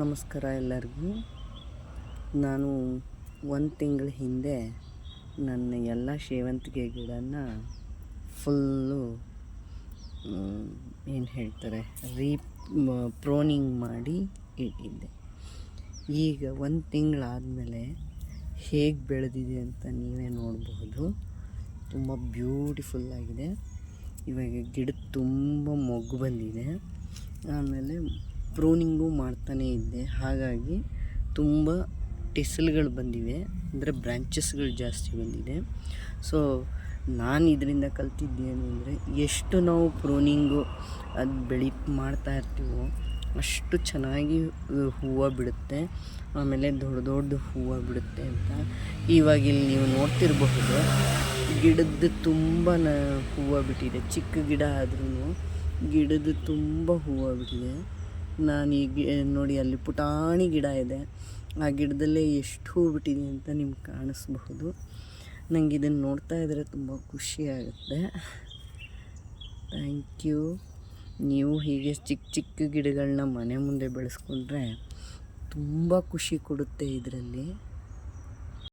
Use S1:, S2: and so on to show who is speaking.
S1: ನಮಸ್ಕಾರ ಎಲ್ಲರಿಗೂ. ನಾನು ಒಂದು ತಿಂಗಳ ಹಿಂದೆ ನನ್ನ ಎಲ್ಲ ಸೇವಂತಿಗೆ ಗಿಡನ ಫುಲ್ಲು ಏನು ಹೇಳ್ತಾರೆ ಪ್ರೋನಿಂಗ್ ಮಾಡಿ ಇಟ್ಟಿದ್ದೆ. ಈಗ ಒಂದು ತಿಂಗಳಾದಮೇಲೆ ಹೇಗೆ ಬೆಳೆದಿದೆ ಅಂತ ನೀವೇ ನೋಡಬಹುದು. ತುಂಬ ಬ್ಯೂಟಿಫುಲ್ಲಾಗಿದೆ. ಇವಾಗ ಗಿಡಕ್ಕೆ ತುಂಬ ಮೊಗ್ಗು ಬಂದಿದೆ. ಆಮೇಲೆ ಪ್ರೂನಿಂಗು ಮಾಡ್ತಾನೇ ಇದ್ದೆ, ಹಾಗಾಗಿ ತುಂಬ ಟೆಸಲ್ಗಳು ಬಂದಿವೆ, ಅಂದರೆ ಬ್ರ್ಯಾಂಚಸ್ಗಳು ಜಾಸ್ತಿ ಬಂದಿದೆ. ಸೊ ನಾನು ಇದರಿಂದ ಕಲ್ತಿದ್ದೇನು ಅಂದರೆ, ಎಷ್ಟು ನಾವು ಪ್ರೂನಿಂಗು ಅದು ಮಾಡ್ತಾ ಇರ್ತೀವೋ ಅಷ್ಟು ಚೆನ್ನಾಗಿ ಹೂವು ಬಿಡುತ್ತೆ, ಆಮೇಲೆ ದೊಡ್ಡ ದೊಡ್ಡ ಹೂವು ಬಿಡುತ್ತೆ ಅಂತ. ಇವಾಗ ಇಲ್ಲಿ ನೀವು ನೋಡ್ತಿರಬಹುದು, ಗಿಡದ್ದು ತುಂಬ ಹೂವು ಬಿಟ್ಟಿದೆ. ಚಿಕ್ಕ ಗಿಡ ಆದ್ರೂ ಗಿಡದ್ದು ತುಂಬ ಹೂವು ಬಿಟ್ಟಿದೆ. ನಾನೀಗ ನೋಡಿ, ಅಲ್ಲಿ ಪುಟಾಣಿ ಗಿಡ ಇದೆ, ಆ ಗಿಡದಲ್ಲೇ ಎಷ್ಟು ಹೂ ಬಿಟ್ಟಿದೆ ಅಂತ ನಿಮ್ಗೆ ಕಾಣಿಸ್ಬಹುದು. ನನಗೆ ಇದನ್ನು ನೋಡ್ತಾ ಇದ್ದರೆ ತುಂಬ ಖುಷಿಯಾಗುತ್ತೆ. Thank you. ನೀವು ಹೀಗೆ ಚಿಕ್ಕ ಚಿಕ್ಕ ಗಿಡಗಳನ್ನ ಮನೆ ಮುಂದೆ ಬೆಳೆಸ್ಕೊಂಡ್ರೆ ತುಂಬ ಖುಷಿ ಕೊಡುತ್ತೆ ಇದರಲ್ಲಿ.